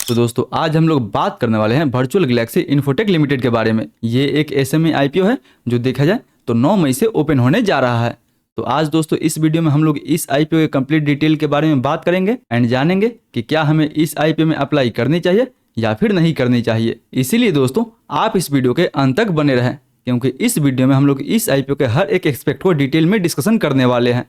तो दोस्तों आज हम लोग बात करने वाले हैं वर्चुअल गैलेक्सी इन्फोटेक लिमिटेड के बारे में। ये एक एसएमई आईपीओ है जो देखा जाए तो 9 मई से ओपन होने जा रहा है। तो आज दोस्तों इस वीडियो में हम लोग इस आईपीओ के कंप्लीट डिटेल के बारे में बात करेंगे एंड जानेंगे कि क्या हमें इस आईपीओ में अप्लाई करनी चाहिए या फिर नहीं करनी चाहिए। इसीलिए दोस्तों आप इस वीडियो के अंत तक बने रहें, क्योंकि इस वीडियो में हम लोग इस आईपीओ के हर एक एस्पेक्ट को डिटेल में डिस्कशन करने वाले हैं।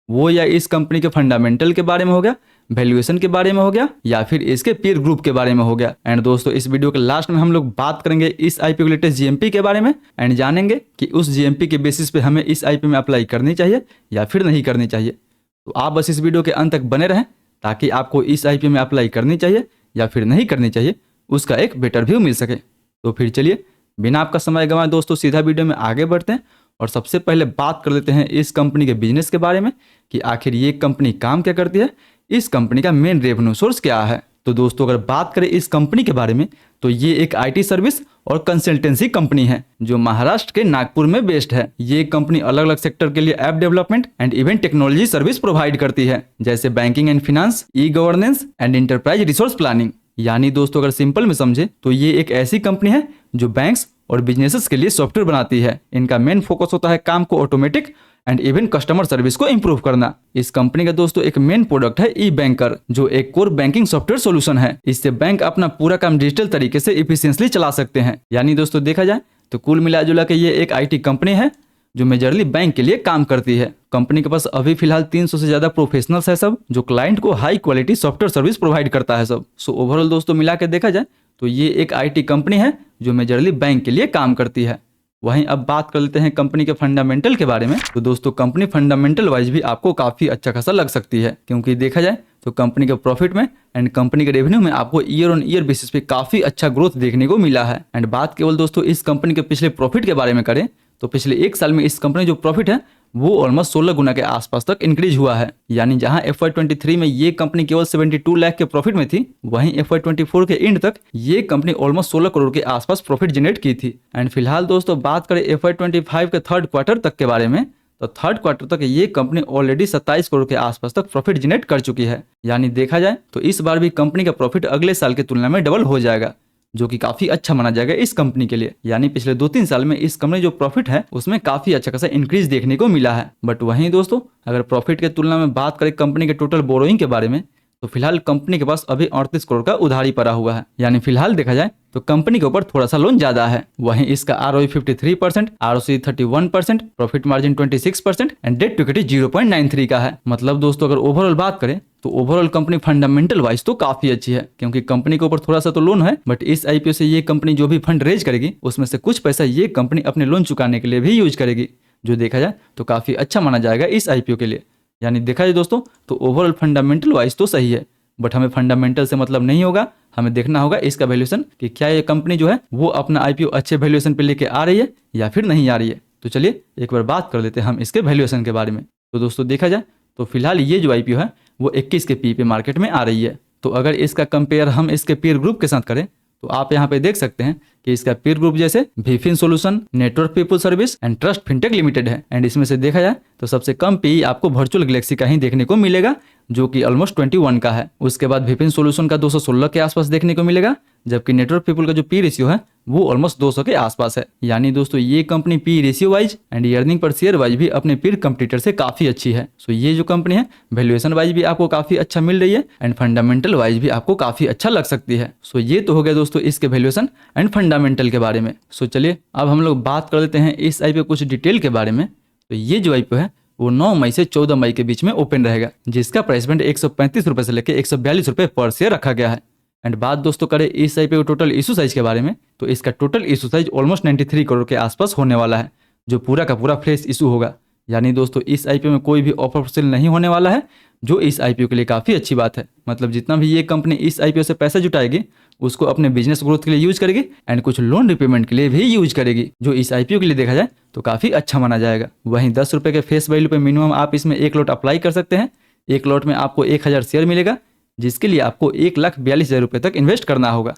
वो या इस कंपनी के फंडामेंटल के बारे में हो गया, वैल्यूएशन के बारे में हो गया, या फिर इसके पीयर ग्रुप के बारे में हो गया। एंड दोस्तों इस वीडियो के लास्ट में हम लोग बात करेंगे इस आईपीओ के लेटेस्ट जीएमपी के बारे में एंड जानेंगे कि उस जीएमपी के बेसिस पे हमें इस आईपीओ में अप्लाई करनी चाहिए या फिर नहीं करनी चाहिए। तो आप बस इस वीडियो के अंत तक बने रहें ताकि आपको इस आईपीओ में अप्लाई करनी चाहिए या फिर नहीं करनी चाहिए उसका एक बेटर व्यू मिल सके। तो फिर चलिए बिना आपका समय गंवाए दोस्तों सीधा वीडियो में आगे बढ़ते हैं और सबसे पहले बात कर लेते हैं इस कंपनी के बिजनेस के बारे में कि आखिर ये कंपनी काम क्या करती है, इस कंपनी का मेन रेवेन्यू सोर्स क्या है। तो दोस्तों अगर बात करें इस कंपनी के बारे में तो ये एक आईटी सर्विस और कंसल्टेंसी कंपनी है जो महाराष्ट्र के नागपुर में बेस्ड है। ये कंपनी अलग अलग सेक्टर के लिए app development and event technology service provide करती है, जैसे banking and finance, e governance and enterprise resource planning. यानी दोस्तों अगर सिंपल में समझे तो ये एक ऐसी कंपनी है जो बैंक्स और बिजनेसेस के लिए सॉफ्टवेयर बनाती है। इनका मेन फोकस होता है काम को automatic and even customer service को इंप्रूव करना। इस कंपनी का दोस्तों एक मेन प्रोडक्ट है ई बैंकर, जो एक कोर बैंकिंग सॉफ्टवेयर सॉल्यूशन है। इससे बैंक अपना पूरा काम डिजिटल तरीके से इफिशिएंटली चला सकते हैं। यानी दोस्तों देखा जाए तो कुल मिला जुला के ये एक आईटी कंपनी है जो मेजरली बैंक के लिए काम करती है। कंपनी के पास अभी फिलहाल 300 से ज्यादा प्रोफेशनल्स है सब, जो क्लाइंट को high quality software service provide करता है सब। सो ओवरऑल दोस्तों मिला के देखा जाए तो ये एक आईटी कंपनी है जो मेजरली बैंक के लिए काम करती है। वहीं अब बात कर लेते हैं कंपनी के फंडामेंटल के बारे में। तो दोस्तों कंपनी फंडामेंटल वाइज भी आपको काफी अच्छा खासा लग सकती है, क्योंकि देखा जाए तो कंपनी के प्रॉफिट में एंड कंपनी के रेवेन्यू में आपको ईयर ऑन ईयर बेसिस पे काफी अच्छा ग्रोथ देखने को मिला है। एंड बात केवल दोस्तों इस कंपनी के पिछले प्रॉफिट के बारे में करें तो पिछले एक साल में इस कंपनी जो प्रॉफिट है वो ऑलमोस्ट 16 गुना के आसपास तक इंक्रीज हुआ है। यानी जहां FY23 में ये कंपनी केवल 72 लाख के प्रॉफिट में थी, वहीं FY24 के एंड तक ये कंपनी ऑलमोस्ट 16 करोड़ के आसपास प्रॉफिट जनरेट की थी। एंड फिलहाल दोस्तों बात करें FY25 के थर्ड क्वार्टर तक के बारे में, तो थर्ड क्वार्टर तक ये कंपनी ऑलरेडी 27 करोड़ के आसपास तक प्रॉफिट जनरेट कर चुकी है। यानी देखा जाए तो इस बार भी कंपनी का प्रॉफिट अगले साल की तुलना में डबल हो जाएगा, जो कि काफी अच्छा माना जाएगा इस कंपनी के लिए। यानी पिछले 2-3 साल में इस कंपनी जो प्रॉफिट है उसमें काफी अच्छा खासा इंक्रीज देखने को मिला है। बट वहीं दोस्तों अगर प्रॉफिट के तुलना में बात करें कंपनी के टोटल बोरोइंग के बारे में, तो फिलहाल कंपनी के पास अभी 38 करोड़ का उधारी पड़ा हुआ है। यानी फिलहाल देखा जाए तो कंपनी के ऊपर थोड़ा सा लोन ज्यादा है। वहीं इसका ROE 53%, ROC 31%, profit margin 26% and debt to equity 0.93 का है। मतलब दोस्तों अगर ओवरऑल बात करें तो ओवरऑल कंपनी फंडामेंटल वाइज तो काफी अच्छी है, क्योंकि कंपनी के ऊपर थोड़ा सा तो लोन है, बट इस आईपीओ से ये कंपनी जो भी फंड रेज करेगी उसमें से कुछ पैसा ये कंपनी अपने लोन चुकाने के लिए भी यूज करेगी, जो देखा जाए तो काफी अच्छा माना जाएगा इस आईपीओ के लिए। यानी देखा जाए दोस्तों तो ओवरऑल फंडामेंटल वाइज तो सही है, बट हमें फंडामेंटल से मतलब नहीं होगा, हमें देखना होगा इसका वैल्यूएशन कि क्या ये कंपनी जो है वो अपना आईपीओ अच्छे वैल्यूएशन पे लेके आ रही है या फिर नहीं आ रही है। तो चलिए एक बार बात कर लेते हैं हम इसके वैल्यूएशन के बारे में। तो दोस्तों देखा जाए तो फिलहाल ये जो आईपीओ है वो 21 के पी पे मार्केट में आ रही है। तो अगर इसका कंपेयर हम इसके पीयर ग्रुप के साथ करें तो आप यहाँ पे देख सकते हैं कि इसका पीयर ग्रुप जैसे Wiffin solution, network people service and trust fintech limited है। एंड इसमें से देखा जाए तो सबसे कम पीई आपको वर्चुअल गैलेक्सी का ही देखने को मिलेगा, जो कि ऑलमोस्ट 21 का है। उसके बाद विपिन सॉल्यूशन का 216 के आसपास देखने को मिलेगा, जबकि नेटवर्क पीपल का जो पी रेशियो है वो ऑलमोस्ट 200 के आसपास है। यानी दोस्तों ये company P ratio wise and earning per share wise भी अपने पीर कंपटीटर से काफी अच्छी है। सो ये जो कंपनी है वैल्यूएशन वाइज भी आपको काफी अच्छा मिल रही है एंड फंडामेंटल वाइज भी आपको काफी अच्छा लग सकती है। सो ये तो हो गया दोस्तों इसके वैल्यूएशन एंड फंडामेंटल के बारे में। सो चलिए अब हम लोग बात कर लेते हैं इस आईपीओ कुछ डिटेल के बारे में। तो ये जो आईपीओ है वो 9 मई से 14 मई के बीच में ओपन रहेगा, जिसका प्राइस बैंड 135 रुपए से लेकर 142 रुपए पर शेयर रखा गया है। एंड बात दोस्तों करें इस आईपीओ टोटल इशू साइज के बारे में, तो इसका total issue size almost 93 crore के आसपास होने वाला है, जो पूरा का पूरा फ्रेश इशू होगा। यानी दोस्तों इस आईपीओ में कोई भी ऑफर सेल नहीं होने वाला है, जो इस आईपीओ के लिए काफी अच्छी बात है। मतलब जितना भी ये कंपनी इस आईपीओ से पैसा जुटाएगी उसको अपने बिजनेस ग्रोथ के लिए यूज करेगी एंड कुछ लोन रिपेमेंट के लिए भी यूज करेगी, जो इस आईपीओ के लिए देखा जाए तो काफी अच्छा माना जाएगा। वहीं 10 रुपए के फेस वैल्यू पे मिनिमम आप इसमें 1 लॉट अप्लाई कर सकते हैं। 1 लॉट में आपको 1000 शेयर मिलेगा, जिसके लिए आपको 1,42,000 रुपए तक इन्वेस्ट करना होगा।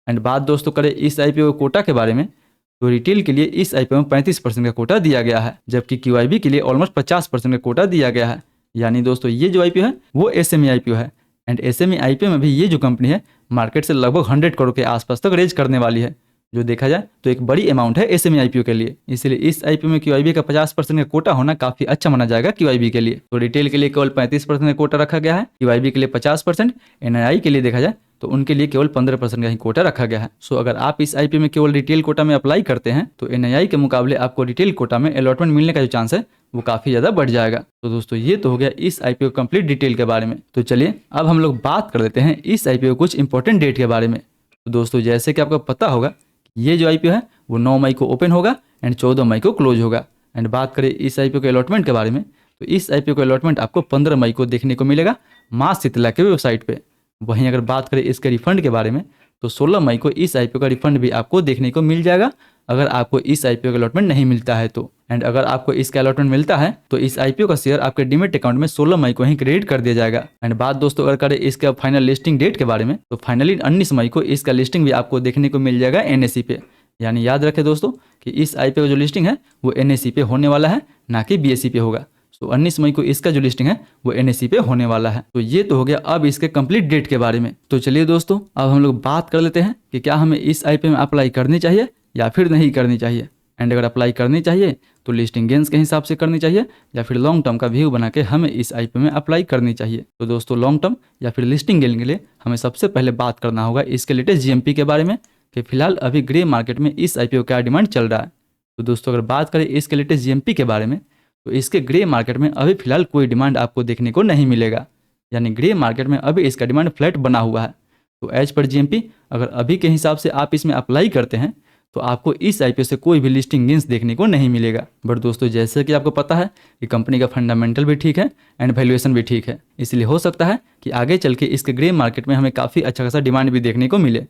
एंड बात दोस्तों करें इस आईपीओ कोटा के बारे में, तो रिटेल के लिए इस आईपीओ में 35% का कोटा दिया गया है, जबकि क्यूआईबी के लिए ऑलमोस्ट 50% का कोटा दिया गया है। यानी दोस्तों ये जो आईपीओ है वो एसएमई आईपीओ है एंड एसएमई आईपीओ में भी ये जो कंपनी है मार्केट से लगभग 100 करोड़ के आसपास तक रेज करने वाली है, जो देखा जाए तो एक बड़ी अमाउंट है एसएमई आईपीओ के लिए। इसलिए इस आईपीओ में क्यूआईबी का 50% का कोटा होना काफी अच्छा माना जाएगा क्यूआईबी के लिए। तो रिटेल के लिए केवल 35% का कोटा रखा गया है, क्यूआईबी के लिए 50%, एनआईआई के लिए देखा जाए तो उनके लिए केवल 15% का ही कोटा रखा गया है। सो अगर आप इस आईपीओ में केवल रिटेल कोटा में अप्लाई करते हैं तो एनआईआई के मुकाबले आपको रिटेल कोटा में अलॉटमेंट मिलने का जो चांस है वो काफी ज्यादा बढ़ जाएगा। तो दोस्तों ये तो हो गया इस आईपीओ कंप्लीट डिटेल के बारे में। तो चलिए अब हम लोग बात कर लेते हैं इस आईपीओ कुछ इंपॉर्टेंट डेट के बारे में। तो दोस्तों जैसे कि आपको पता होगा ये जो आईपीओ है वो 9 मई को ओपन होगा एंड 14 मई को क्लोज होगा। एंड बात करें इस आईपीओ के अलॉटमेंट के बारे में तो इस आईपीओ का अलॉटमेंट आपको 15 मई को देखने को मिलेगा माँ शीतला के वेबसाइट पे। वहीं अगर बात करें इसके रिफंड के बारे में तो 16 मई को इस आईपीओ का रिफंड भी आपको देखने को मिल जाएगा अगर आपको इस आईपीओ का अलॉटमेंट नहीं मिलता है तो। एंड अगर आपको इसका अलॉटमेंट मिलता है तो इस आईपीओ का शेयर आपके डीमेट अकाउंट में 16 मई को ही क्रेडिट कर दिया जाएगा। एंड बात दोस्तों अगर करें इसके फाइनल लिस्टिंग डेट के बारे में तो फाइनली 19 मई को इसका लिस्टिंग भी आपको देखने को मिल जाएगा एनएसई पे। यानी याद रखें दोस्तों कि इस आईपीओ का जो लिस्टिंग है वो एनएसई पे होने वाला है, ना कि बीएसई पे होगा। तो 19 मई को इसका जो लिस्टिंग है वो एनएसई पे होने वाला है। तो ये तो हो गया अब इसके कंप्लीट डेट के बारे में। तो चलिए दोस्तों अब हम लोग बात कर लेते हैं कि क्या हमें इस आईपीओ में अप्लाई करनी चाहिए या फिर नहीं करनी चाहिए। एंड अगर अप्लाई करनी चाहिए तो लिस्टिंग गेंस के हिसाब से करनी चाहिए या फिर लॉन्ग टर्म का व्यू बना के हमें इस आईपीओ में अप्लाई करनी चाहिए। तो दोस्तों लॉन्ग टर्म या फिर लिस्टिंग गेन के लिए हमें सबसे पहले बात करना होगा इसके लेटेस्ट जीएमपी के बारे में कि फिलहाल अभी ग्रे मार्केट में इस आईपीओ का डिमांड चल रहा है। तो दोस्तों अगर बात करें इसके लेटेस्ट जीएमपी के बारे में तो इसके ग्रे मार्केट में अभी फिलहाल कोई डिमांड आपको देखने को नहीं मिलेगा। यानी ग्रे मार्केट में अभी इसका डिमांड फ्लैट बना हुआ है। तो एज पर जीएमपी अगर अभी के हिसाब से आप इसमें अप्लाई करते हैं तो आपको इस आईपीओ से कोई भी लिस्टिंग गेंस देखने को नहीं मिलेगा। बट दोस्तों जैसे कि आपको पता है कि कंपनी का फंडामेंटल भी ठीक है एंड वैल्यूएशन भी ठीक है, इसलिए हो सकता है कि आगे चल के इसके ग्रे मार्केट में हमें काफ़ी अच्छा खासा डिमांड भी देखने को मिले।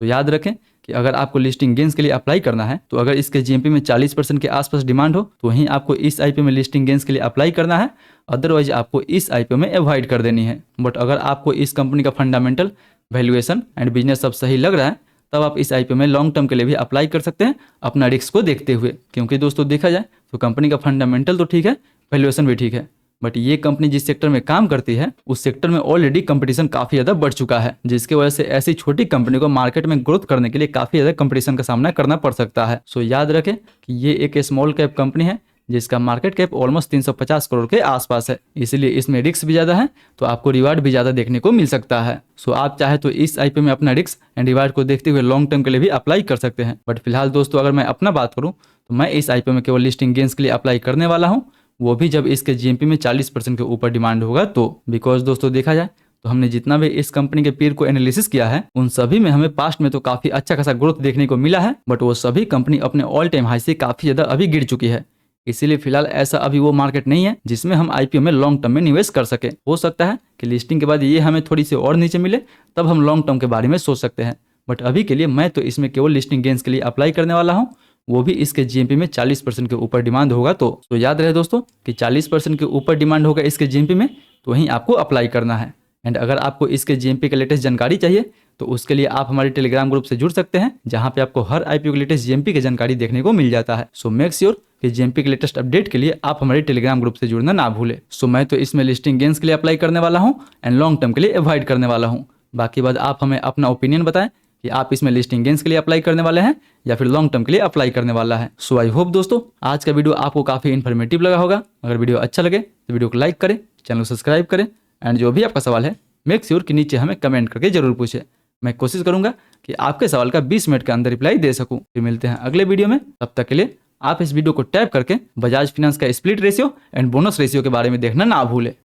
तो याद रखें कि अगर आपको लिस्टिंग गेंस के लिए अप्लाई करना है तो अगर इसके जीएमपी में 40% के आसपास डिमांड हो तो वहीं आपको इस आईपीओ में लिस्टिंग गेंस के लिए अप्लाई करना है, अदरवाइज आपको इस आईपीओ में अवॉइड कर देनी है। बट अगर आपको इस कंपनी का फंडामेंटल, वैल्यूएशन एंड बिजनेस सब सही लग रहा है तब आप इस आईपीओ में लॉन्ग टर्म के लिए भी अप्लाई कर सकते हैं अपना रिस्क को देखते हुए। क्योंकि दोस्तों देखा जाए तो कंपनी का फंडामेंटल तो ठीक है, वैल्यूएशन भी ठीक है, बट ये कंपनी जिस सेक्टर में काम करती है उस सेक्टर में ऑलरेडी कंपटीशन काफी ज्यादा बढ़ चुका है, जिसकी वजह से ऐसी छोटी कंपनी को मार्केट में ग्रोथ करने के लिए काफी ज्यादा कंपटीशन का सामना करना पड़ सकता है। सो याद रखें कि ये एक स्मॉल कैप कंपनी है जिसका मार्केट कैप ऑलमोस्ट 350 करोड़ के आसपास है, इसलिए इसमें रिस्क भी ज्यादा है तो आपको रिवार्ड भी ज्यादा देखने को मिल सकता है। सो आप चाहे तो इस आईपीओ में अपना रिस्क एंड रिवार्ड को देखते हुए लॉन्ग टर्म के लिए भी अप्लाई कर सकते हैं। बट फिलहाल दोस्तों अगर मैं अपना बात करूं तो मैं इस आईपीओ में केवल लिस्टिंग गेंस के लिए अप्लाई करने वाला हूं, वो भी जब इसके जीएमपी में 40% के ऊपर डिमांड होगा तो। बिकॉज दोस्तों देखा जाए तो हमने जितना भी इस कंपनी के पीर को एनालिसिस किया है उन सभी में हमें पास्ट में तो काफी अच्छा खासा ग्रोथ देखने को मिला है, बट वो सभी कंपनी अपने ऑल टाइम हाई से काफी ज्यादा अभी गिर चुकी है। इसीलिए फिलहाल ऐसा अभी वो मार्केट नहीं है जिसमें हम आईपीओ में लॉन्ग टर्म में निवेश कर सके। हो सकता है कि लिस्टिंग के बाद ये हमें थोड़ी सी और नीचे मिले तब हम लॉन्ग टर्म के बारे में सोच सकते हैं, बट अभी के लिए मैं तो इसमें केवल लिस्टिंग गेंस के लिए अप्लाई करने वाला हूँ, वो भी इसके जीएमपी में 40% के ऊपर डिमांड होगा तो याद रहे दोस्तों कि 40% के ऊपर डिमांड होगा इसके जीएमपी में तो वहीं आपको अप्लाई करना है। एंड अगर आपको इसके जीएमपी का लेटेस्ट जानकारी चाहिए तो उसके लिए आप हमारे टेलीग्राम ग्रुप से जुड़ सकते हैं, जहां पे आपको हर आईपीओ के लेटेस्ट जीएमपी की जानकारी देखने को मिल जाता है। सो मेक श्योर कि जीएमपी के लेटेस्ट अपडेट के लिए आप हमारे टेलीग्राम ग्रुप से जुड़ना ना भूले। सो मैं तो इसमें लिस्टिंग गेंस के लिए अप्लाई करने वाला हूँ एंड लॉन्ग टर्म के लिए अवॉइड करने वाला हूँ। बाकी बात आप हमें अपना ओपिनियन बताएं कि आप इसमें लिस्टिंग गेंस के लिए अप्लाई करने वाले हैं या फिर लॉन्ग टर्म के लिए अप्लाई करने वाला है। सो आई होप दोस्तों आज का वीडियो आपको काफी इन्फॉर्मेटिव लगा होगा। अगर वीडियो अच्छा लगे तो वीडियो को लाइक करें, चैनल को सब्सक्राइब करें एंड जो भी आपका सवाल है मेक श्योर कि नीचे हमें कमेंट करके जरूर पूछे। मैं कोशिश करूंगा कि आपके सवाल का 20 मिनट के अंदर रिप्लाई दे सकूं। फिर मिलते हैं अगले वीडियो में, तब तक के लिए आप इस वीडियो को टैप करके बजाज फाइनेंस का split ratio and bonus ratio के बारे में देखना ना भूलें।